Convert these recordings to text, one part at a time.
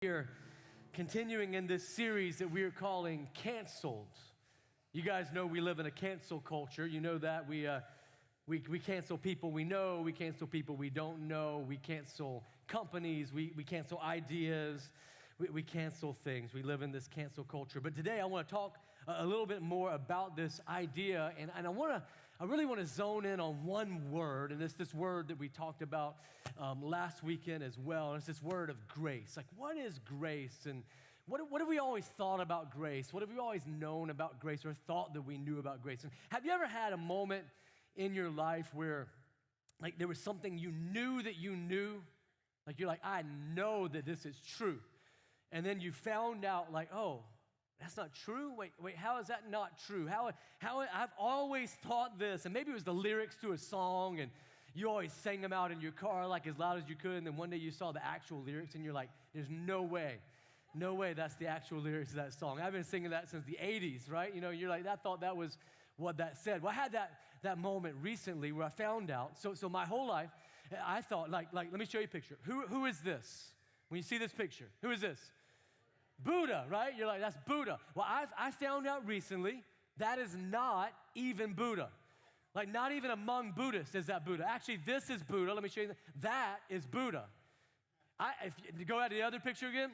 We are continuing in this series that we are calling Canceled. You guys know we live in a cancel culture. You know that we cancel people we know, we cancel people we don't know, we cancel companies, we cancel ideas, we cancel things. We live in this cancel culture. But today I want to talk a little bit more about this idea, and I really want to zone in on one word, and it's this word that we talked about last weekend as well, and it's this word of grace. Like, what is grace, and what have we always thought about grace? What have we always known about grace or thought that we knew about grace? And have you ever had a moment in your life where, like, there was something you knew that you knew? Like, you're like, I know that this is true. And then you found out, like, oh, that's not true? Wait, how is that not true? How I've always thought this, and maybe it was the lyrics to a song, and you always sang them out in your car like as loud as you could, and then one day you saw the actual lyrics, and you're like, there's no way that's the actual lyrics of that song. I've been singing that since the 80s, right? You know, you're like, I thought that was what that said. Well, I had that moment recently where I found out, so my whole life, I thought, like, let me show you a picture. Who is this? When you see this picture, who is this? Buddha, right? You're like, that's Buddha. Well, I found out recently that is not even Buddha. Like, not even among Buddhists is that Buddha. Actually, this is Buddha. Let me show you. That is Buddha. If you go out to the other picture again,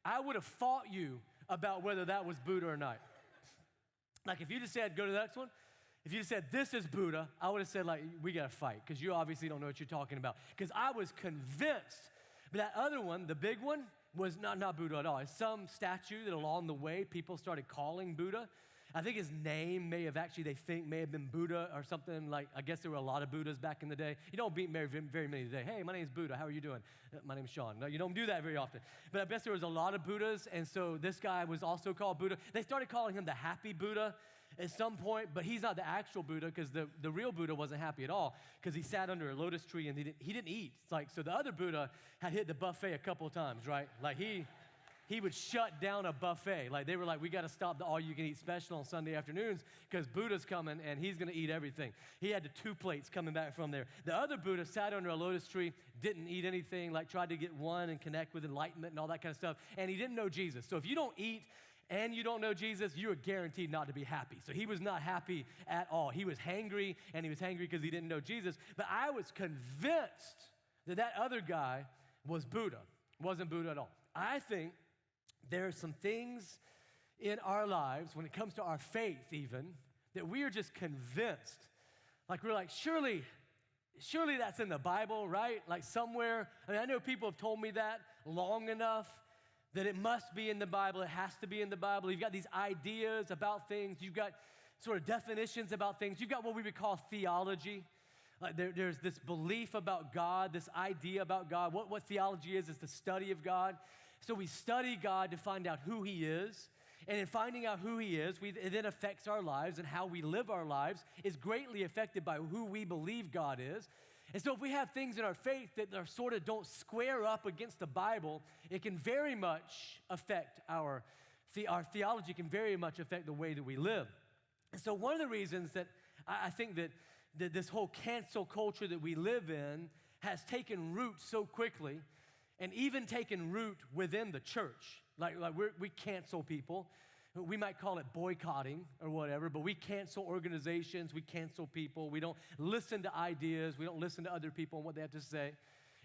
I would have fought you about whether that was Buddha or not. Like, if you just said, go to the next one, if you just said, this is Buddha, I would have said, like, we got to fight, because you obviously don't know what you're talking about. Because I was convinced. But that other one, the big one, was not Buddha at all. It's some statue that along the way people started calling Buddha. I think his name may have been Buddha or something. Like, I guess there were a lot of Buddhas back in the day. You don't meet very many today. Hey, my name's Buddha. How are you doing? My name's Shawn. No, you don't do that very often. But I guess there was a lot of Buddhas, and so this guy was also called Buddha. They started calling him the happy Buddha at some point, but he's not the actual Buddha, because the real Buddha wasn't happy at all, because he sat under a lotus tree and he didn't eat. It's like, so the other Buddha had hit the buffet a couple of times, right? Like, he would shut down a buffet. Like, they were like, we got to stop the all-you-can-eat special on Sunday afternoons because Buddha's coming and he's going to eat everything. He had the 2 plates coming back from there. The other Buddha sat under a lotus tree, didn't eat anything, like tried to get one and connect with enlightenment and all that kind of stuff, and he didn't know Jesus. So if you don't eat and you don't know Jesus, you are guaranteed not to be happy. So he was not happy at all. He was hangry, and he was hangry because he didn't know Jesus. But I was convinced that other guy was Buddha. Wasn't Buddha at all. I think there are some things in our lives, when it comes to our faith even, that we are just convinced. Like, we're like, surely that's in the Bible, right? Like, somewhere. I mean, I know people have told me that long enough that it must be in the Bible, it has to be in the Bible. You've got these ideas about things, you've got sort of definitions about things, you've got what we would call theology. Like, there's this belief about God, this idea about God. What theology is the study of God. So we study God to find out who he is, and in finding out who he is, it then affects our lives, and how we live our lives is greatly affected by who we believe God is. And so if we have things in our faith that are sort of don't square up against the Bible, it can very much affect our theology can very much affect the way that we live. And so one of the reasons that I think that this whole cancel culture that we live in has taken root so quickly, and even taken root within the church. Like we cancel people. We might call it boycotting or whatever, but we cancel organizations, we cancel people, we don't listen to ideas, we don't listen to other people and what they have to say.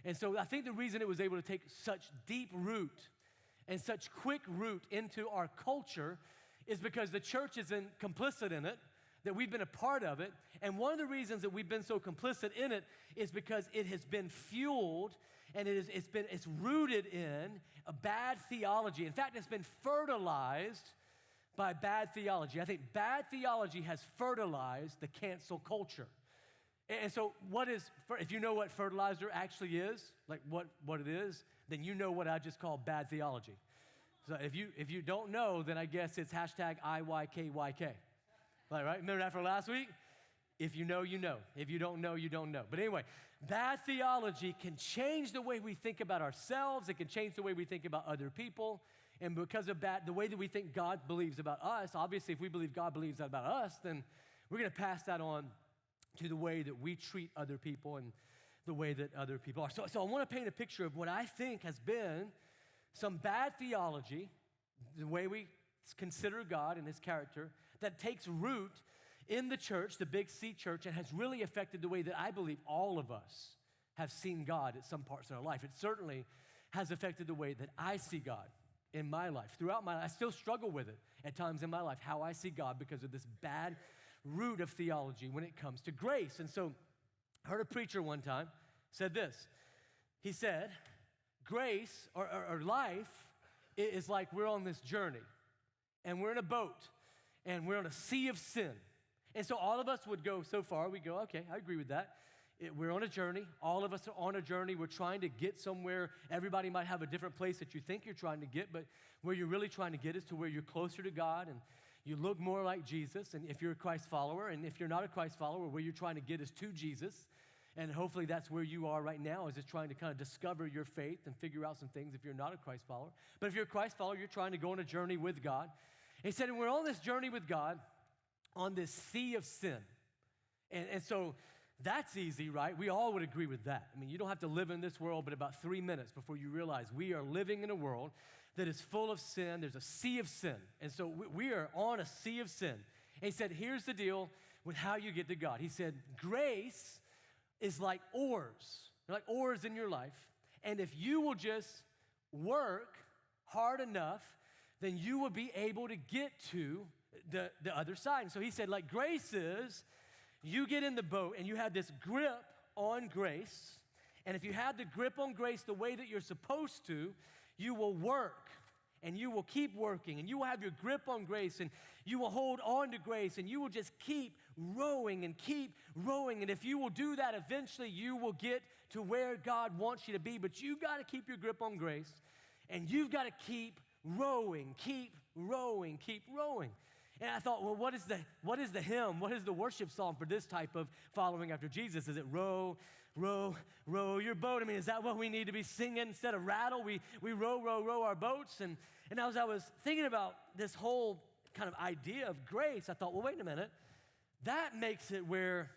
And so I think the reason it was able to take such deep root and such quick root into our culture is because the church isn't complicit in it, that we've been a part of it. And one of the reasons that we've been so complicit in it is because it has been fueled and it's rooted in a bad theology. In fact, it's been fertilized by bad theology. I think bad theology has fertilized the cancel culture. And so if you know what fertilizer actually is, like what it is, then you know what I just call bad theology. So if you don't know, then I guess it's hashtag IYKYK. Right? Remember that for last week? If you know, you know. If you don't know, you don't know. But anyway, bad theology can change the way we think about ourselves. It can change the way we think about other people. And because of that, the way that we think God believes about us, obviously if we believe God believes that about us, then we're going to pass that on to the way that we treat other people and the way that other people are. So I want to paint a picture of what I think has been some bad theology, the way we consider God and his character, that takes root in the church, the Big C church, and has really affected the way that I believe all of us have seen God at some parts in our life. It certainly has affected the way that I see God in my life. Throughout my life, I still struggle with it at times in my life, how I see God because of this bad root of theology when it comes to grace. And so I heard a preacher one time said this. He said, grace or life is like we're on this journey and we're in a boat and we're on a sea of sin. And so all of us would go so far, we go, okay, I agree with that. We're on a journey. All of us are on a journey. We're trying to get somewhere. Everybody might have a different place that you think you're trying to get, but where you're really trying to get is to where you're closer to God and you look more like Jesus. And if you're a Christ follower, and if you're not a Christ follower, where you're trying to get is to Jesus. And hopefully that's where you are right now, is just trying to kind of discover your faith and figure out some things if you're not a Christ follower. But if you're a Christ follower, you're trying to go on a journey with God. And he said, and we're on this journey with God on this sea of sin. And so that's easy, right? We all would agree with that. I mean, you don't have to live in this world but about 3 minutes before you realize we are living in a world that is full of sin. There's a sea of sin. And so we are on a sea of sin. And he said, here's the deal with how you get to God. He said, grace is like oars. They're like oars in your life. And if you will just work hard enough, then you will be able to get to the other side. And so he said, like grace is, you get in the boat and you have this grip on grace. And if you have the grip on grace the way that you're supposed to, you will work and you will keep working and you will have your grip on grace and you will hold on to grace and you will just keep rowing and keep rowing. And if you will do that, eventually you will get to where God wants you to be. But you've got to keep your grip on grace and you've got to keep rowing, keep rowing, keep rowing. And I thought, well, what is the hymn? What is the worship song for this type of following after Jesus? Is it row, row, row your boat? I mean, is that what we need to be singing instead of rattle? We row, row, row our boats. And as I was thinking about this whole kind of idea of grace, I thought, well, wait a minute. That makes it where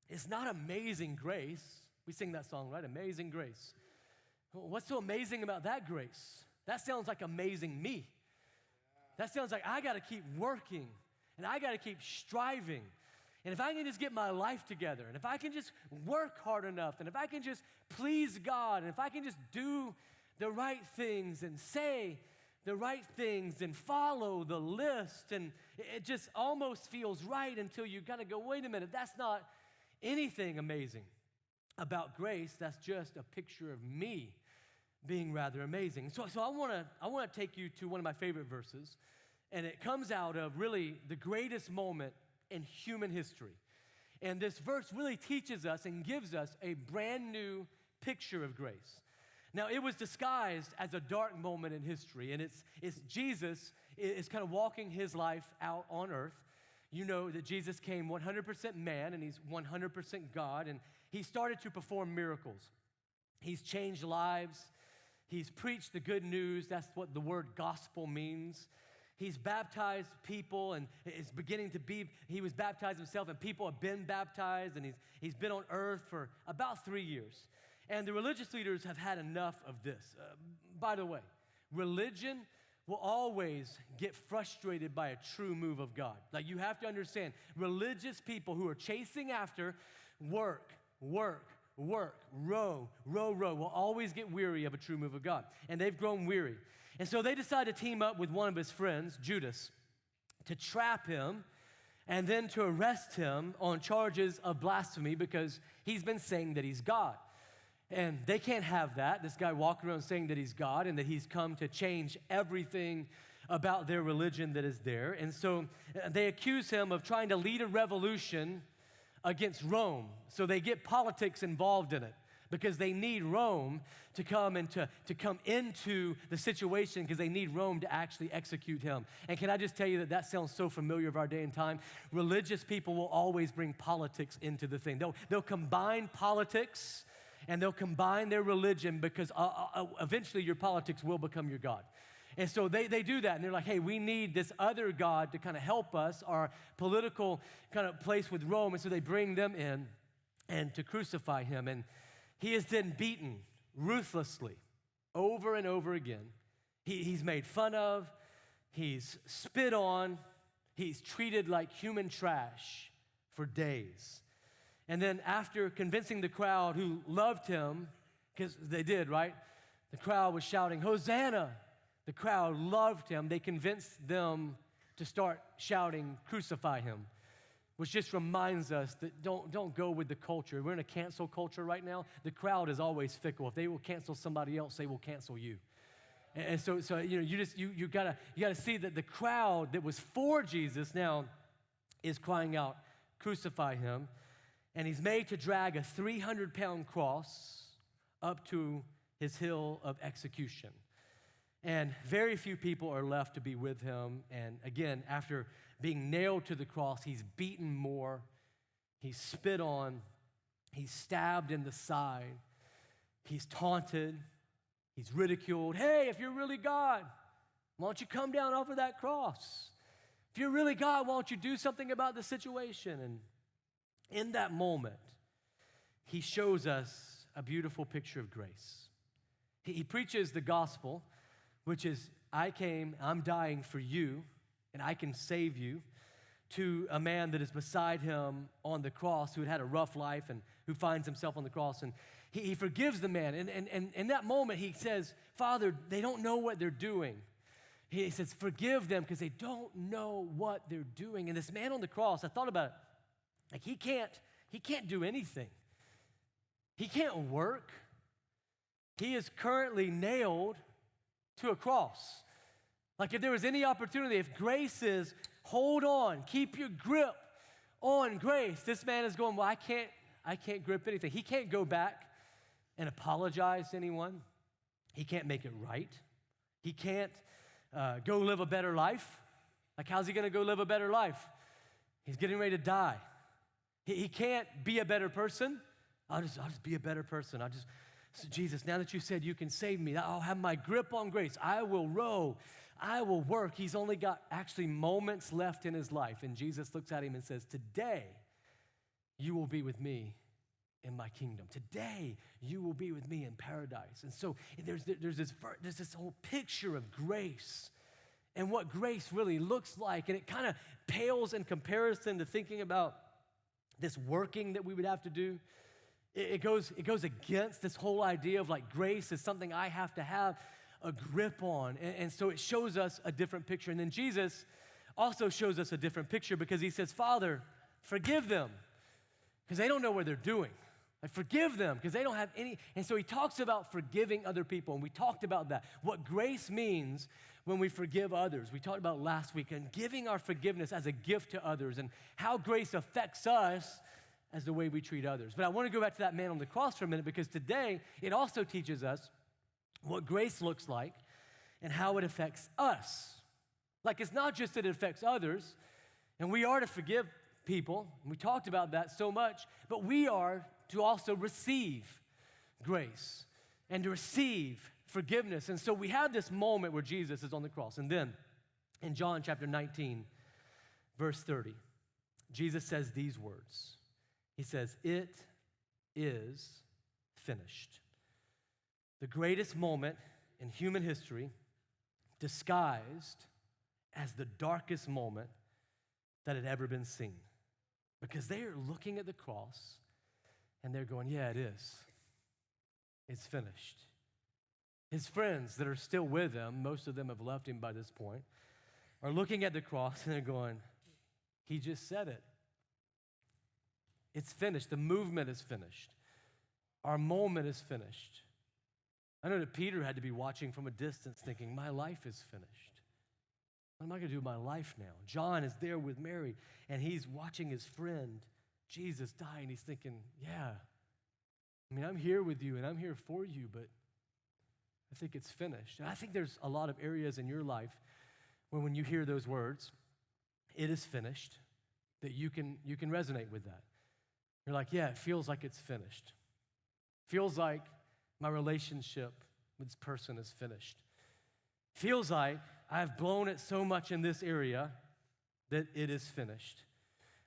it's not amazing grace. We sing that song, right? Amazing grace. What's so amazing about that grace? That sounds like amazing me. That sounds like I got to keep working and I got to keep striving. And if I can just get my life together and if I can just work hard enough and if I can just please God and if I can just do the right things and say the right things and follow the list, and it just almost feels right until you kind of go, wait a minute, that's not anything amazing about grace. That's just a picture of me being rather amazing. So I want to take you to one of my favorite verses, and it comes out of really the greatest moment in human history. And this verse really teaches us and gives us a brand new picture of grace. Now, it was disguised as a dark moment in history, and it's Jesus is kind of walking his life out on earth. You know that Jesus came 100% man, and he's 100% God, and he started to perform miracles. He's changed lives. He's preached the good news. That's what the word gospel means. He's baptized people, and it's beginning to be, he was baptized himself, and people have been baptized, and he's been on earth for about 3 years. And the religious leaders have had enough of this. By the way, religion will always get frustrated by a true move of God. Like, you have to understand, religious people who are chasing after work, row, will always get weary of a true move of God. And they've grown weary. And so they decide to team up with one of his friends, Judas, to trap him and then to arrest him on charges of blasphemy because he's been saying that he's God. And they can't have that, this guy walking around saying that he's God and that he's come to change everything about their religion that is there. And so they accuse him of trying to lead a revolution against Rome. So they get politics involved in it because they need Rome to come and to come into the situation because they need Rome to actually execute him. And can I just tell you that sounds so familiar of our day and time? Religious people will always bring politics into the thing. They'll combine politics and they'll combine their religion because eventually your politics will become your God. And so they do that, and they're like, hey, we need this other God to kind of help us, our political kind of place with Rome. And so they bring them in and to crucify him. And he is then beaten ruthlessly over and over again. He's made fun of, he's spit on, he's treated like human trash for days. And then after convincing the crowd who loved him, because they did, right? The crowd was shouting, Hosanna. The crowd loved him. They convinced them to start shouting, crucify him, which just reminds us that don't go with the culture. We're in a cancel culture right now. The crowd is always fickle. If they will cancel somebody else, they will cancel you. And so you gotta see that the crowd that was for Jesus now is crying out, crucify him. And he's made to drag a 300-pound cross up to his hill of execution. And very few people are left to be with him. And again, after being nailed to the cross, he's beaten more, he's spit on, he's stabbed in the side, he's taunted, he's ridiculed. Hey, if you're really God, why don't you come down off of that cross? If you're really God, why don't you do something about the situation? And in that moment, he shows us a beautiful picture of grace. He preaches the gospel, which is, I'm dying for you, and I can save you, to a man that is beside him on the cross who had a rough life and who finds himself on the cross. And he forgives the man. And in that moment, he says, Father, they don't know what they're doing. He says, forgive them because they don't know what they're doing. And this man on the cross, I thought about it, like he can't do anything. He can't work. He is currently nailed to a cross. Like if there was any opportunity, if grace is, hold on, keep your grip on grace. This man is going, well, I can't grip anything. He can't go back and apologize to anyone. He can't make it right. He can't go live a better life. Like how's he gonna go live a better life? He's getting ready to die. He can't be a better person. I'll just be a better person. So Jesus, now that you said you can save me, I'll have my grip on grace. I will row. I will work. He's only got actually moments left in his life. And Jesus looks at him and says, today you will be with me in my kingdom. Today you will be with me in paradise. And so there's this whole picture of grace and what grace really looks like. And it kind of pales in comparison to thinking about this working that we would have to do. It goes against this whole idea of like grace is something I have to have a grip on. And so it shows us a different picture. And then Jesus also shows us a different picture because he says, Father, forgive them because they don't know what they're doing. Like forgive them because they don't have any. And so he talks about forgiving other people. And we talked about that. What grace means when we forgive others. We talked about last week and giving our forgiveness as a gift to others and how grace affects us as the way we treat others. But I want to go back to that man on the cross for a minute because today it also teaches us what grace looks like and how it affects us. Like it's not just that it affects others, and we are to forgive people, and we talked about that so much, but we are to also receive grace and to receive forgiveness. And so we have this moment where Jesus is on the cross. And then in John chapter 19, verse 30, Jesus says these words. He says, it is finished. The greatest moment in human history, disguised as the darkest moment that had ever been seen. Because they are looking at the cross and they're going, yeah, it is. It's finished. His friends that are still with him, most of them have left him by this point, are looking at the cross and they're going, he just said it. It's finished. The movement is finished. Our moment is finished. I know that Peter had to be watching from a distance thinking, my life is finished. What am I going to do with my life now? John is there with Mary, and he's watching his friend, Jesus, die, and he's thinking, yeah, I mean, I'm here with you, and I'm here for you, but I think it's finished. And I think there's a lot of areas in your life where when you hear those words, it is finished, that you can resonate with that. You're like, yeah, it feels like it's finished. Feels like my relationship with this person is finished. Feels like I've blown it so much in this area that it is finished.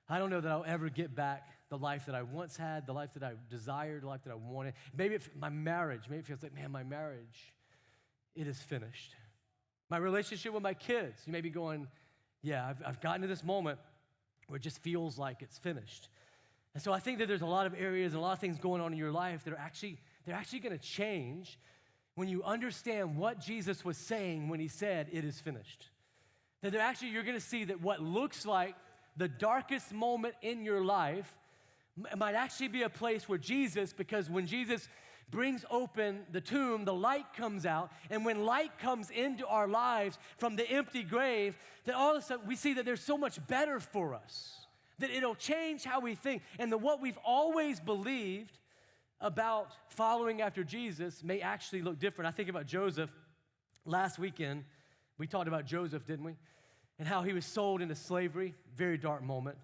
I don't know that I'll ever get back the life that I once had, the life that I desired, the life that I wanted. Maybe my marriage, maybe it feels like, man, my marriage, it is finished. My relationship with my kids. You may be going, yeah, I've gotten to this moment where it just feels like it's finished. And so I think that there's a lot of areas and a lot of things going on in your life that are actually going to change when you understand what Jesus was saying when he said, it is finished. That you're going to see that what looks like the darkest moment in your life might actually be a place where Jesus, because when Jesus brings open the tomb, the light comes out, and when light comes into our lives from the empty grave, that all of a sudden we see that there's so much better for us, that it'll change how we think, and that what we've always believed about following after Jesus may actually look different. I think about Joseph. Last weekend, we talked about Joseph, didn't we? And how he was sold into slavery, very dark moment.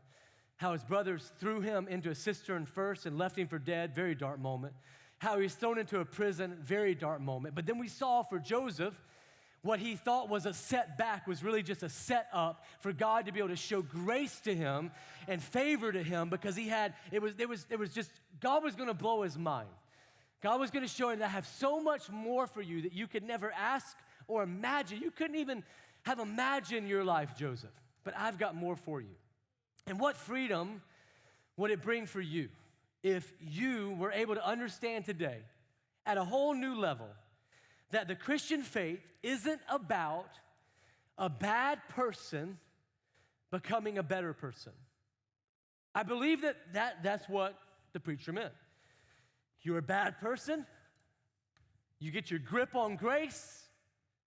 How his brothers threw him into a cistern first and left him for dead, very dark moment. How he was thrown into a prison, very dark moment. But then we saw for Joseph, what he thought was a setback was really just a setup for God to be able to show grace to him and favor to him, because it was just, God was gonna blow his mind. God was gonna show him that I have so much more for you that you could never ask or imagine. You couldn't even have imagined your life, Joseph, but I've got more for you. And what freedom would it bring for you if you were able to understand today at a whole new level that the Christian faith isn't about a bad person becoming a better person? I believe that's what the preacher meant. You're a bad person, you get your grip on grace,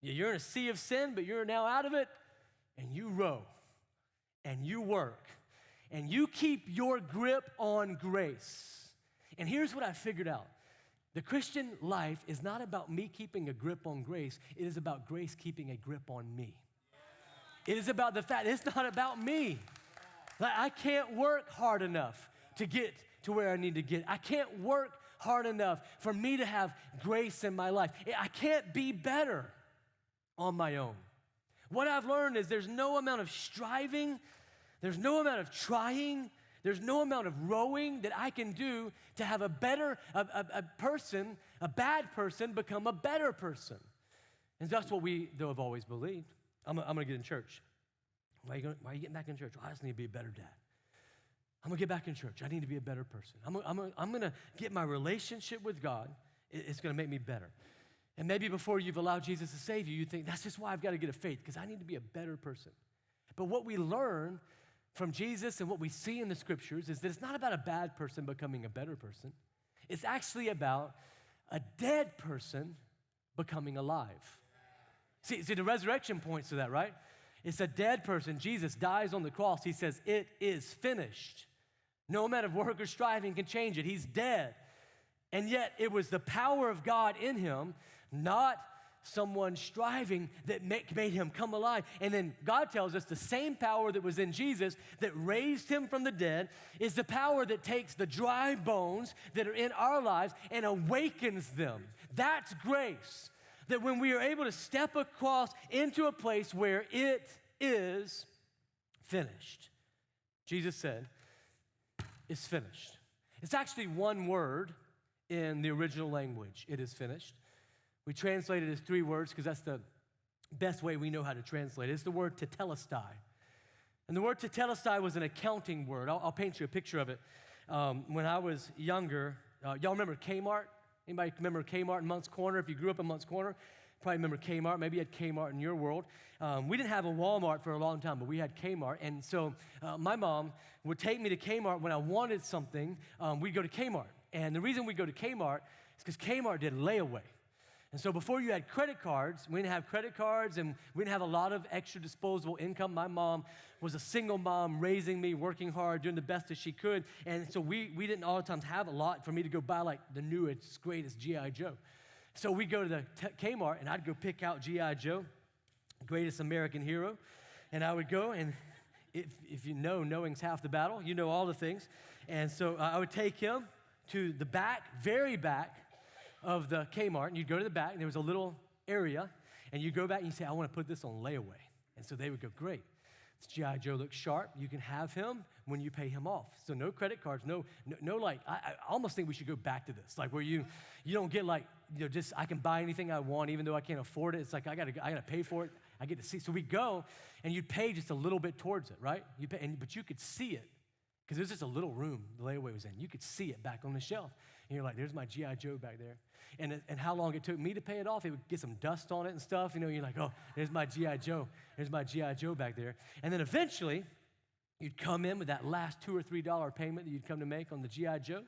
you're in a sea of sin, but you're now out of it, and you row, and you work, and you keep your grip on grace. And here's what I figured out. The Christian life is not about me keeping a grip on grace. It is about grace keeping a grip on me. It is about the fact it's not about me. Like, I can't work hard enough to get to where I need to get. I can't work hard enough for me to have grace in my life. I can't be better on my own. What I've learned is there's no amount of striving, there's no amount of trying, there's no amount of rowing that I can do to have a better, a bad person become a better person. And that's what we, though, have always believed. I'm going to get in church. Why are you getting back in church? Oh, I just need to be a better dad. I'm going to get back in church. I need to be a better person. I'm going to get my relationship with God. It's going to make me better. And maybe before you've allowed Jesus to save you, you think, that's just why I've got to get a faith, because I need to be a better person. But what we learn from Jesus and what we see in the scriptures is that it's not about a bad person becoming a better person. It's actually about a dead person becoming alive. See, the resurrection points to that, right? It's a dead person. Jesus dies on the cross. He says, it is finished. No amount of work or striving can change it. He's dead. And yet it was the power of God in him, not someone striving, that made him come alive. And then God tells us the same power that was in Jesus that raised him from the dead is the power that takes the dry bones that are in our lives and awakens them. That's grace. That when we are able to step across into a place where it is finished. Jesus said, it's finished. It's actually one word in the original language. It is finished. We translate it as three words because that's the best way we know how to translate it. It's the word tetelestai. And the word tetelestai was an accounting word. I'll paint you a picture of it. When I was younger, y'all remember Kmart? Anybody remember Kmart in Moncks Corner? If you grew up in Moncks Corner, probably remember Kmart. Maybe you had Kmart in your world. We didn't have a Walmart for a long time, but we had Kmart. And so my mom would take me to Kmart when I wanted something. We'd go to Kmart. And the reason we go to Kmart is because Kmart did layaway. And so before you had credit cards, we didn't have credit cards, and we didn't have a lot of extra disposable income. My mom was a single mom, raising me, working hard, doing the best that she could. And so we didn't all the times have a lot for me to go buy like the newest, greatest G.I. Joe. So we go to the Kmart, and I'd go pick out G.I. Joe, greatest American hero. And I would go, and if you know, knowing's half the battle. You know all the things. And so I would take him to the back, very back of the Kmart, and you'd go to the back, and there was a little area, and you go back and you say, I want to put this on layaway. And so they would go, great. This G.I. Joe looks sharp. You can have him when you pay him off. So no credit cards, no like, I almost think we should go back to this, like where you don't get like, just I can buy anything I want even though I can't afford it. It's like I gotta pay for it. I get to see. So we go, and you'd pay just a little bit towards it, right? But you could see it, because there's just a little room the layaway was in. You could see it back on the shelf. And you're like, there's my G.I. Joe back there. And how long it took me to pay it off, it would get some dust on it and stuff. You know, you're like, oh, there's my G.I. Joe. There's my G.I. Joe back there. And then eventually, you'd come in with that last $2 or $3 payment that you'd come to make on the G.I. Joe,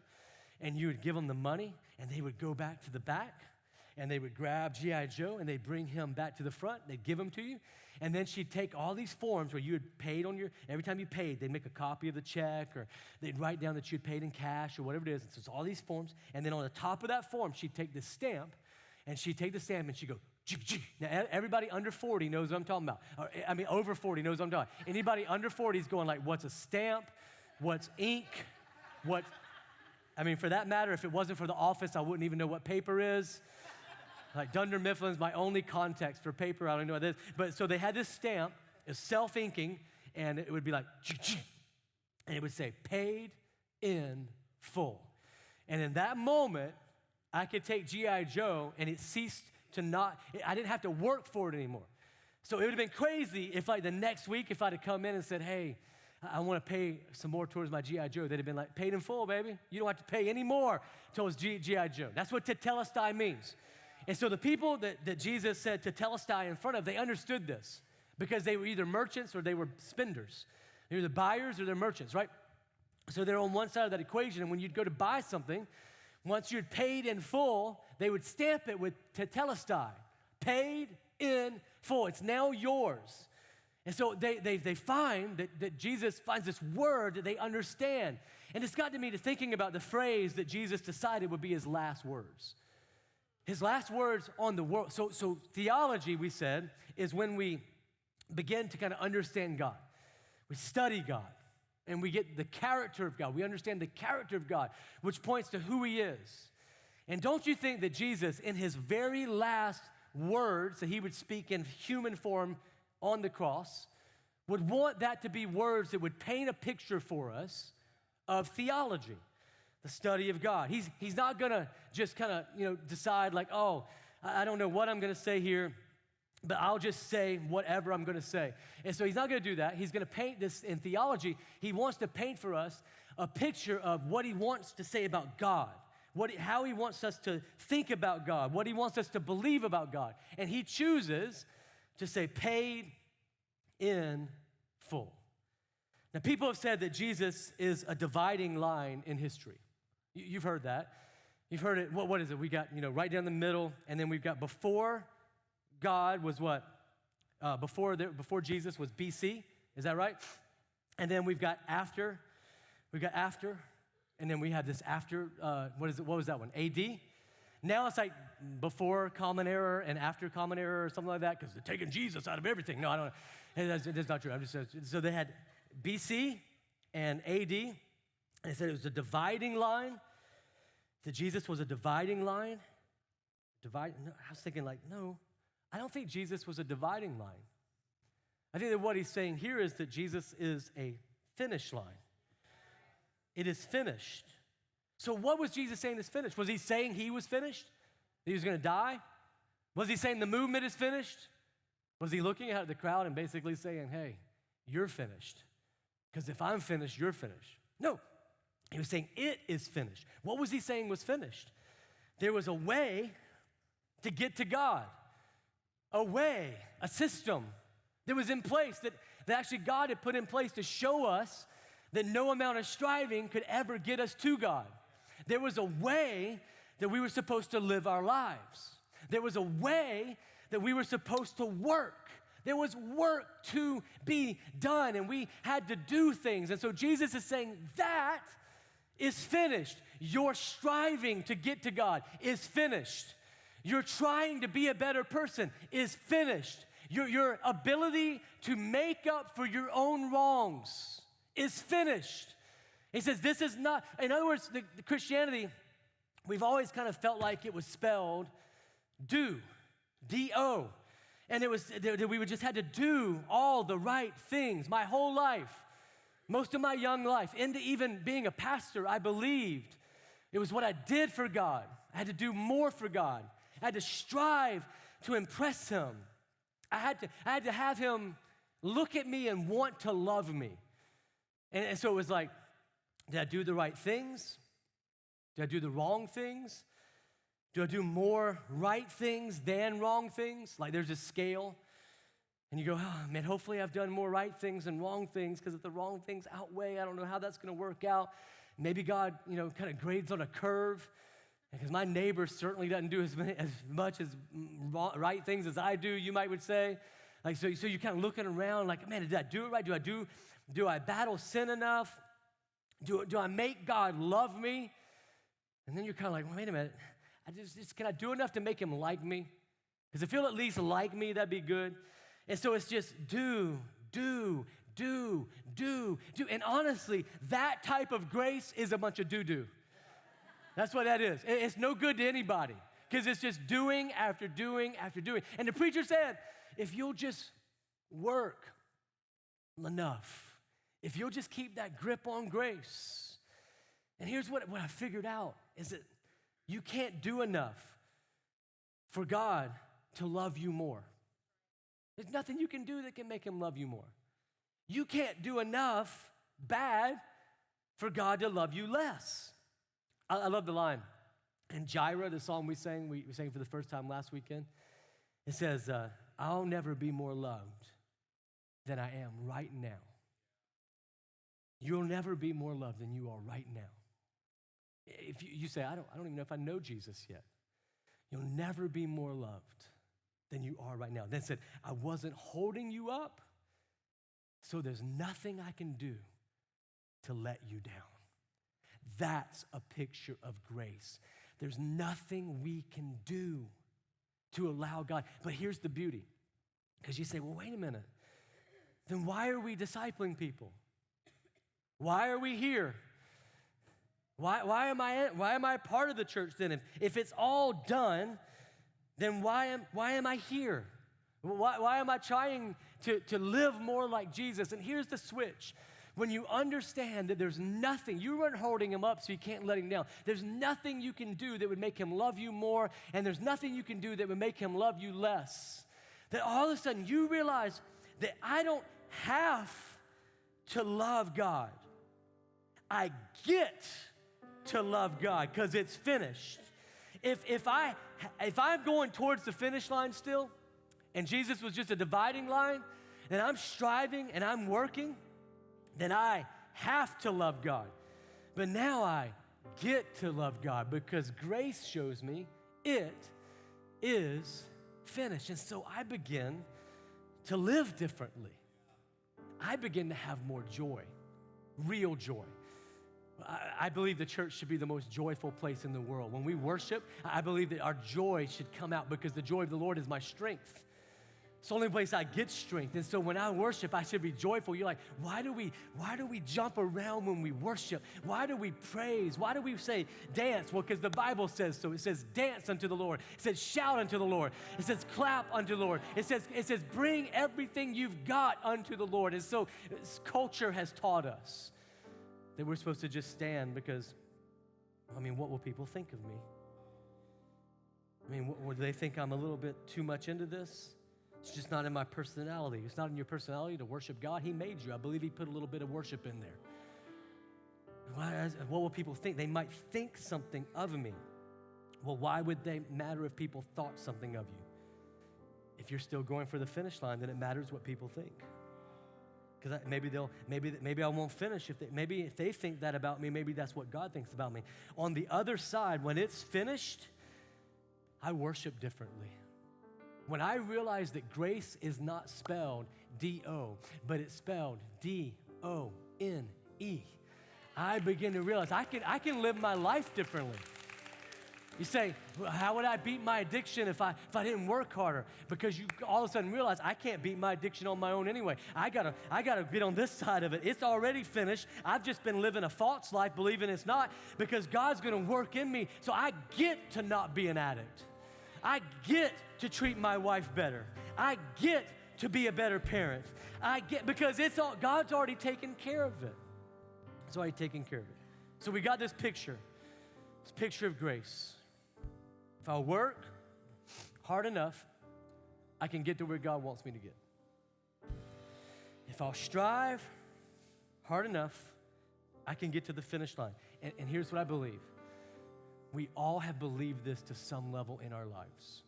and you would give them the money, and they would go back to the back, and they would grab G.I. Joe, and they'd bring him back to the front. They'd give him to you. And then she'd take all these forms where you had paid every time you paid, they'd make a copy of the check, or they'd write down that you had paid in cash or whatever it is. And so it's all these forms. And then on the top of that form, she'd take this stamp, and she'd take the stamp, and she'd go, G. Now, everybody under 40 knows what I'm talking about. Over 40 knows what I'm talking about. Anybody under 40 is going like, what's a stamp? What's ink? For that matter, if it wasn't for the office, I wouldn't even know what paper is. Like Dunder Mifflin's my only context for paper. I don't know what it is. But so they had this stamp, it's self-inking, and it would be like, and it would say, paid in full. And in that moment, I could take G.I. Joe, and it ceased to I didn't have to work for it anymore. So it would have been crazy if like the next week, if I'd have come in and said, hey, I want to pay some more towards my G.I. Joe. They'd have been like, paid in full, baby. You don't have to pay any more towards G.I. Joe. That's what tetelestai means. And so the people that Jesus said tetelestai in front of, they understood this because they were either merchants or they were spenders. They were the buyers or they're merchants, right? So they're on one side of that equation, and when you'd go to buy something, once you'd paid in full, they would stamp it with tetelestai, paid in full. It's now yours. And so they find that Jesus finds this word that they understand. And it's gotten me to thinking about the phrase that Jesus decided would be his last words. His last words on the world. So theology, we said, is when we begin to kind of understand God. We study God, and we get the character of God. We understand the character of God, which points to who he is. And don't you think that Jesus, in his very last words that he would speak in human form on the cross, would want that to be words that would paint a picture for us of theology, the study of God. He's not going to just kind of, decide like, oh, I don't know what I'm going to say here, but I'll just say whatever I'm going to say. And so he's not going to do that. He's going to paint this in theology. He wants to paint for us a picture of what he wants to say about God, how he wants us to think about God, what he wants us to believe about God. And he chooses to say paid in full. Now, people have said that Jesus is a dividing line in history. You've heard that. You've heard it. What is it? We got, right down the middle, and then we've got before God was what? Before Jesus was BC. Is that right? And then we've got after. We've got after, and then we have this after. What is it? What was that one? AD. Now it's like before Common Era and after Common Era or something like that, because they're taking Jesus out of everything. No, I don't know. That's not true. So they had BC and AD. And they said it was a dividing line. That Jesus was a dividing line. No, I was thinking no, I don't think Jesus was a dividing line. I think that what he's saying here is that Jesus is a finish line. It is finished. So what was Jesus saying is finished? Was he saying he was finished? That he was going to die? Was he saying the movement is finished? Was he looking at the crowd and basically saying, hey, you're finished? Because if I'm finished, you're finished. No. He was saying it is finished. What was he saying was finished? There was a way to get to God. A way, a system that was in place that actually God had put in place to show us that no amount of striving could ever get us to God. There was a way that we were supposed to live our lives. There was a way that we were supposed to work. There was work to be done, and we had to do things. And so Jesus is saying that is finished. Your striving to get to God is finished. Your trying to be a better person is finished. Your ability to make up for your own wrongs is finished. He says this is not, in other words, the Christianity, we've always kind of felt like it was spelled do, D-O. And it was that we just had to do all the right things my whole life. Most of my young life, into even being a pastor, I believed it was what I did for God. I had to do more for God. I had to strive to impress him. I had to have him look at me and want to love me. And so it was like, did I do the right things? Did I do the wrong things? Do I do more right things than wrong things? Like there's a scale. And you go, oh man, hopefully I've done more right things than wrong things, because if the wrong things outweigh, I don't know how that's gonna work out. Maybe God, kind of grades on a curve, because my neighbor certainly doesn't do as much as right things as I do, you might would say. Like, so you're kind of looking around like, man, did I do it right? Do I battle sin enough? Do I make God love me? And then you're kind of like, well, wait a minute, can I do enough to make him like me? Because if he'll at least like me, that'd be good. And so it's just do. And honestly, that type of grace is a bunch of do. That's what that is. It's no good to anybody, because it's just doing after doing after doing. And the preacher said, if you'll just work enough, if you'll just keep that grip on grace. And here's what I figured out, is that you can't do enough for God to love you more. There's nothing you can do that can make him love you more. You can't do enough bad for God to love you less. I love the line. In Jireh, the song we sang for the first time last weekend, it says, I'll never be more loved than I am right now. You'll never be more loved than you are right now. If you say, I don't even know if I know Jesus yet. You'll never be more loved than you are right now. Then said, I wasn't holding you up, so there's nothing I can do to let you down. That's a picture of grace. There's nothing we can do to allow God. But here's the beauty, because you say, well, wait a minute. Then why are we discipling people? Why are we here? Why am I part of the church then? If it's all done, then why am I here? Why am I trying to live more like Jesus? And here's the switch. When you understand that there's nothing, you weren't holding him up so you can't let him down. There's nothing you can do that would make him love you more, and there's nothing you can do that would make him love you less. That all of a sudden you realize that I don't have to love God. I get to love God because it's finished. If I'm going towards the finish line still, and Jesus was just a dividing line, and I'm striving and I'm working, then I have to love God. But now I get to love God because grace shows me it is finished. And so I begin to live differently. I begin to have more joy, real joy. I believe the church should be the most joyful place in the world. When we worship, I believe that our joy should come out because the joy of the Lord is my strength. It's the only place I get strength. And so when I worship, I should be joyful. You're like, why do we jump around when we worship? Why do we praise? Why do we say dance? Well, because the Bible says so. It says dance unto the Lord. It says shout unto the Lord. It says clap unto the Lord. It says bring everything you've got unto the Lord. And so culture has taught us that we're supposed to just stand because, what will people think of me? Would they think I'm a little bit too much into this? It's just not in my personality. It's not in your personality to worship God. He made you. I believe he put a little bit of worship in there. What will people think? They might think something of me. Well, why would they matter if people thought something of you? If you're still going for the finish line, then it matters what people think. Because maybe I won't finish. If they think that about me, maybe that's what God thinks about me. On the other side, when it's finished, I worship differently. When I realize that grace is not spelled D-O, but it's spelled D-O-N-E, I begin to realize I can live my life differently. You say, well, how would I beat my addiction if I didn't work harder? Because you all of a sudden realize I can't beat my addiction on my own anyway. I gotta get on this side of it. It's already finished. I've just been living a false life, believing it's not, because God's gonna work in me. So I get to not be an addict. I get to treat my wife better. I get to be a better parent. Because God's already taken care of it. It's already taken care of it. So we got this picture of grace. If I work hard enough, I can get to where God wants me to get. If I'll strive hard enough, I can get to the finish line. And here's what I believe. We all have believed this to some level in our lives.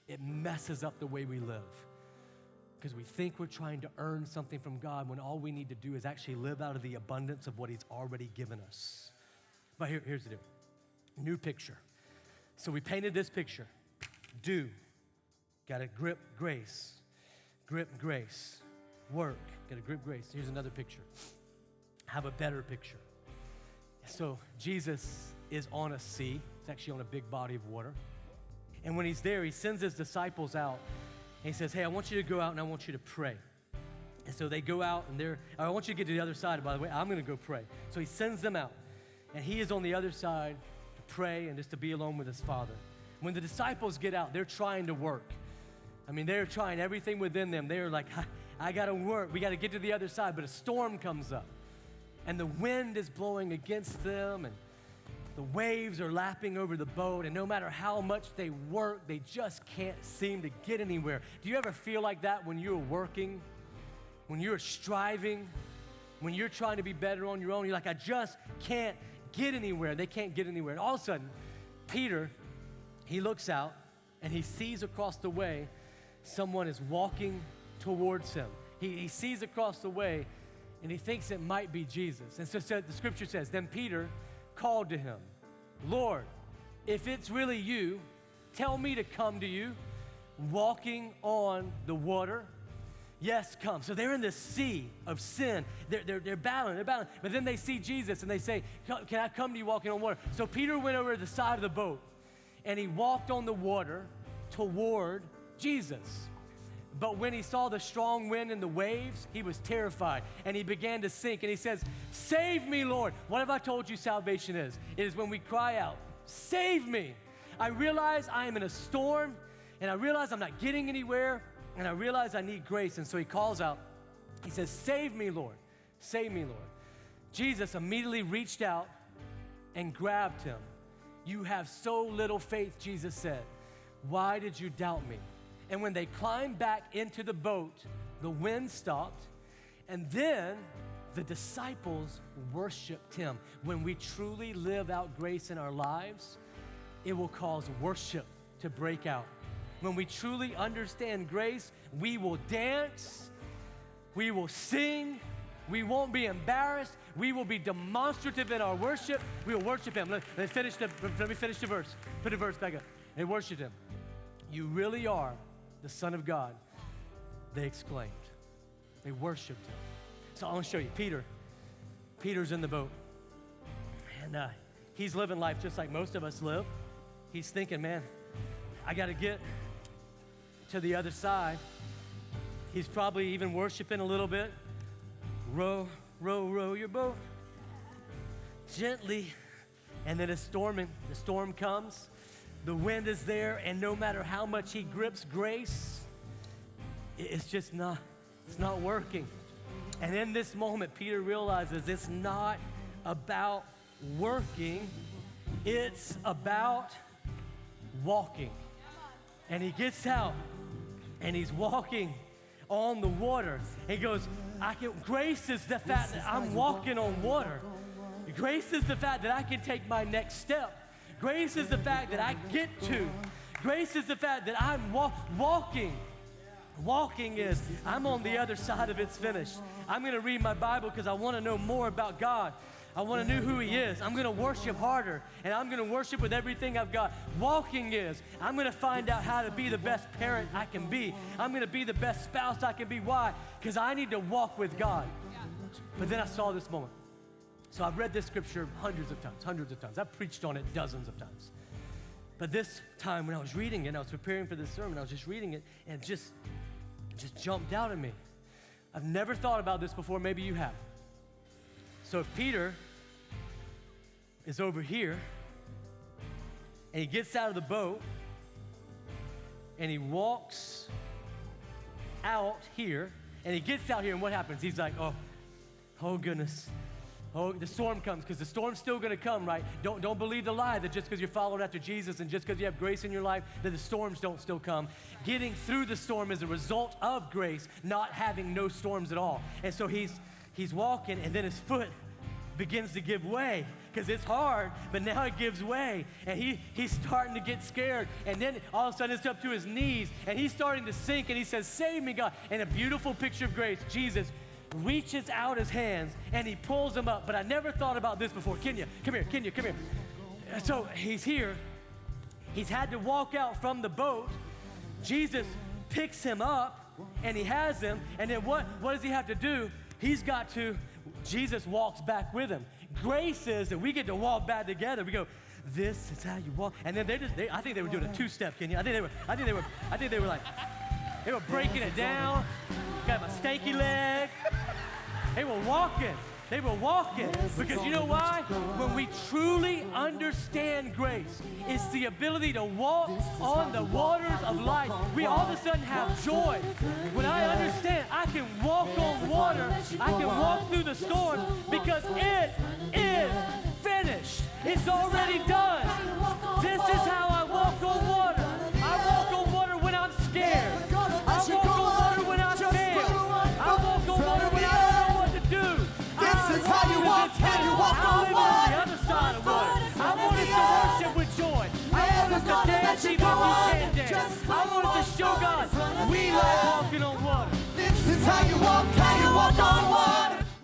It messes up the way we live because we think we're trying to earn something from God when all we need to do is actually live out of the abundance of what he's already given us. But here's the deal. New picture. So we painted this picture. Do. Got to grip grace. Grip grace. Work. Got to grip grace. Here's another picture. Have a better picture. So Jesus is on a sea. It's actually on a big body of water. And when he's there, he sends his disciples out. And he says, hey, I want you to go out and I want you to pray. And so they go out and I want you to get to the other side, by the way. I'm going to go pray. So he sends them out. And he is on the other side to pray and just to be alone with his Father. When the disciples get out, they're trying to work. I mean, they're trying everything within them. They're like, I got to work. We got to get to the other side. But a storm comes up. And the wind is blowing against them. And the waves are lapping over the boat. And no matter how much they work, they just can't seem to get anywhere. Do you ever feel like that when you're working? When you're striving? When you're trying to be better on your own? You're like, I just can't get anywhere. They can't get anywhere. And all of a sudden, Peter, he looks out and he sees across the way someone is walking towards him. He sees across the way and he thinks it might be Jesus. And so the scripture says, then Peter called to him, Lord, if it's really you, tell me to come to you, walking on the water. Yes, come. So they're in the sea of sin. They're battling. But then they see Jesus and they say, can I come to you walking on water? So Peter went over to the side of the boat and he walked on the water toward Jesus. But when he saw the strong wind and the waves, he was terrified and he began to sink. And he says, save me, Lord. What have I told you salvation is? It is when we cry out, save me. I realize I am in a storm and I realize I'm not getting anywhere and I realize I need grace. And so he calls out, he says, save me, Lord. Save me, Lord. Jesus immediately reached out and grabbed him. You have so little faith, Jesus said. Why did you doubt me? And when they climbed back into the boat, the wind stopped, and then the disciples worshiped him. When we truly live out grace in our lives, it will cause worship to break out. When we truly understand grace, we will dance, we will sing, we won't be embarrassed, we will be demonstrative in our worship, we will worship him. Let me finish the verse. Put the verse back up. They worshiped him. You really are the Son of God, they exclaimed. They worshiped him. So I want to show you, Peter's in the boat. And he's living life just like most of us live. He's thinking, man, I got to get to the other side. He's probably even worshiping a little bit. Row, row, row your boat gently. And then it's storming. The storm comes. The wind is there, and no matter how much he grips grace, it's just not working. And in this moment, Peter realizes it's not about working, it's about walking. And he gets out, and he's walking on the water. He goes, grace is the fact that I'm walking on water. Grace is the fact that I can take my next step. Grace is the fact that I get to. Grace is the fact that I'm walking. Walking is, I'm on the other side of it's finished. I'm going to read my Bible because I want to know more about God. I want to know who he is. I'm going to worship harder, and I'm going to worship with everything I've got. Walking is, I'm going to find out how to be the best parent I can be. I'm going to be the best spouse I can be. Why? Because I need to walk with God. But then I saw this moment. So I've read this scripture hundreds of times. I've preached on it dozens of times. But this time when I was reading it, I was preparing for this sermon, I was just reading it, and it just jumped out at me. I've never thought about this before, maybe you have. So if Peter is over here, and he gets out of the boat, and he walks out here, and he gets out here, and what happens? He's like, oh goodness, Oh, the storm comes, because the storm's still going to come, right? Don't believe the lie that just because you're following after Jesus and just because you have grace in your life, that the storms don't still come. Getting through the storm is a result of grace, not having no storms at all. And so he's walking, and then his foot begins to give way, because it's hard, but now it gives way. And he's starting to get scared. And then all of a sudden it's up to his knees, and he's starting to sink, and he says, "Save me, God." And a beautiful picture of grace, Jesus reaches out his hands and he pulls him up. But I never thought about this before. Kenya, come here, Kenya, come here. So he's here. He's had to walk out from the boat. Jesus picks him up and he has him. And then what does he have to do? Jesus walks back with him. Grace is that we get to walk back together. We go, "This is how you walk." And then I think they were doing a two-step, Kenya. I think they were breaking it down. Got my stanky leg. They were walking. Because you know why? When we truly understand grace, it's the ability to walk on the waters of life. We all of a sudden have joy. When I understand I can walk on water, I can walk through the storm because it is finished. It's already done. This is how I walk on water. I walk on water when I'm scared. I walk on water when I fail. I walk on water when I don't know what to do. This is how you walk on water. On the other side of water. I want us to worship with joy. I want us to dance even if we can't dance. I want us to show God we like walking on water. This is how you walk on water.